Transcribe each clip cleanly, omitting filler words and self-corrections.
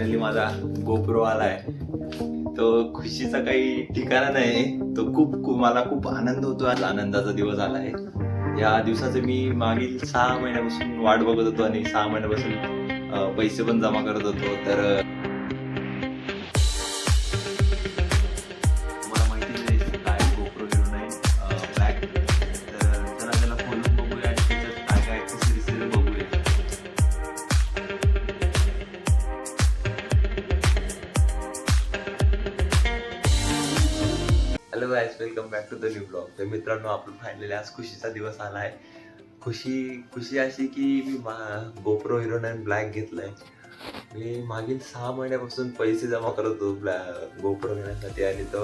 Finally माझा GoPro आलाय. तो खुशीचा काही ठिकाणा नाही. तो मला खूप आनंद होतो. आज आनंदाचा दिवस आलाय. या दिवसाचे मी मागील 6 महिन्यापासून वाट बघत होतो आणि 6 महिन्यापासून पैसे पण जमा करत होतो. तर तुम्हाला माहितीच आहे काय गोप्रो हिरो 9 ब्लॅक. तर चला त्याला खोलून बघूया आणि त्याच्यात काय काय ॲक्सेसरीज बघूया. Hello guys, welcome back to the new blog. तर मित्रांनो, आपलं फायनली आज खुशीचा दिवस आला आहे. खुशी अशी की मी गोप्रो हिरो 9 ब्लॅक घेतलाय. मी मागील 6 महिन्यापासून पैसे जमा करत होतो गोप्रो घेण्यासाठी आणि तो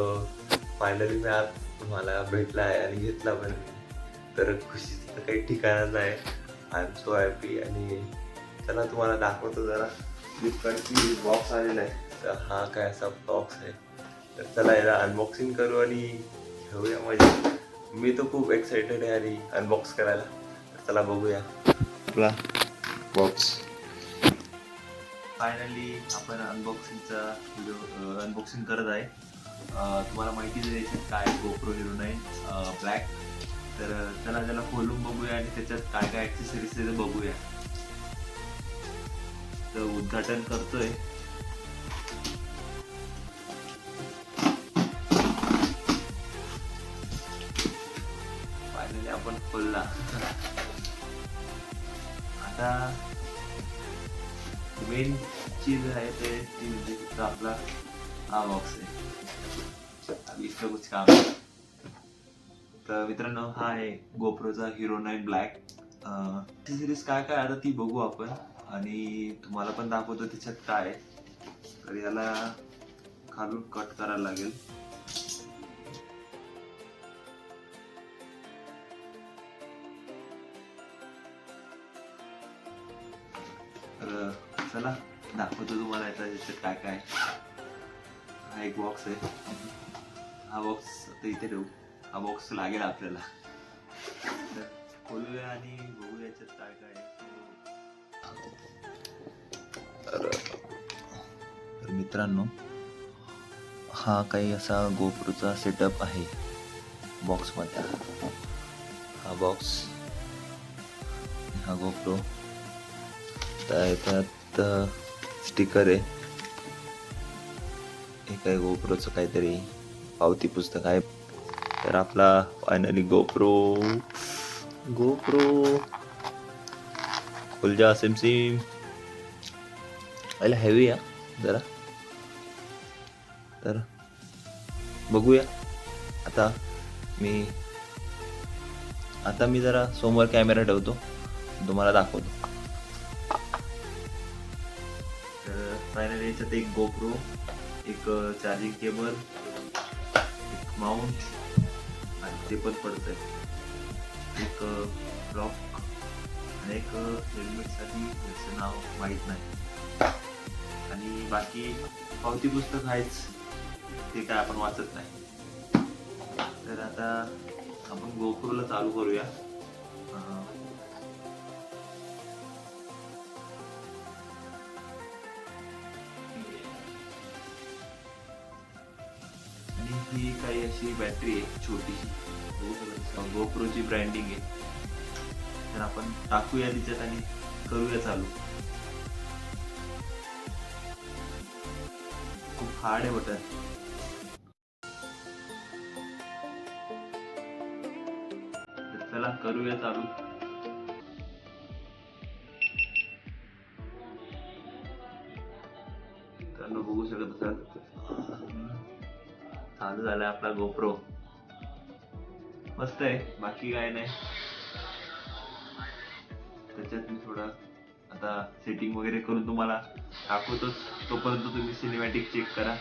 फायनली मी आज मला भेटला आहे आणि घेतला पण. तर खुशीचं काही ठिकाणच आहे. I am so happy. आणि चला तुम्हाला दाखवतो जरा. फ्लिपकार्टची बॉक्स आलेला आहे. तर हा काय असा बॉक्स आहे. तर चला याला अनबॉक्सिंग करू आणि घेऊया मजा. मी तर खूप एक्साइटेड आहे आणि अनबॉक्स करायला. तर चला बघूया आपला बॉक्स. फायनली आपण अनबॉक्सिंगचा व्हिडिओ अनबॉक्सिंग करत आहे. तुम्हाला माहितीच आहे काय गोप्रो हिरो 9 ब्लॅक. तर चला त्याला खोलून बघूया आणि त्याच्यात काय काय ॲक्सेसरीज ते बघूया. तर उद्घाटन करतोय. फायनली आपण खोलला. आता मेन चीज आहे ते ती म्हणजे फक्त आपला हा बॉक्स आहे. अभी इसका कुछ काम है. तर मित्रांनो, हा आहे गोप्रोचा हिरो 9 ब्लॅक. सिरीज काय काय आता ती बघू आपण आणि तुम्हाला पण दाखवतो त्याच्यात काय. तर याला खालून कट करायला लागेल. तर चला दाखवतो तुम्हाला याच्यात काय काय. हा एक बॉक्स आहे. हा बॉक्स आता इथे ठेवू. हा बॉक्स लागेल आपल्याला. तर खोलूया आणि बघूया याच्यात काय काय. तर मित्रांनो, हा काही असा गोप्रोचा सेटअप आहे बॉक्समध्ये. हा बॉक्स, हा गोप्रो. तर त्यात स्टिकर आहे. हे काय गोप्रोचं काहीतरी पावती पुस्तक आहे. तर आपला फायनली गोप्रो खुलजा सिम हेवी आहे जरा. तर बघूया. आता मी जरा समोर कॅमेरा ठेवतो, तुम्हाला दाखवतो. तर फायनली याच्यात एक गोप्रो, एक चार्जिंग केबल, एक माउंट आणि ते पण पडतंय, एक ब्लॉक आणि एक हेल्मेटसाठी त्याचं नाव माहीत नाही. आणि बाकी पावती पुस्तक आहेच, ते काय आपण वाचत नाही. तर आता आपण गोप्रोला चालू करूया. आणि ही काही अशी बॅटरी आहे छोटीशी. गोप्रोची ब्रँडिंग आहे. तर आपण टाकूया तिच्यात आणि करूया चालू. खूप हार्ड आहे बटन. तर चला करूया चालू. तर बघू शकत असाल चालू झालाय आपला गोप्रो. मस्त आहे, बाकी काय नाही. त्याच्यात मी थोडं आता सेटिंग वगैरे करून तुम्हाला दाखवतोच. तोपर्यंत तुम्ही सिनेमॅटिक चेक करा.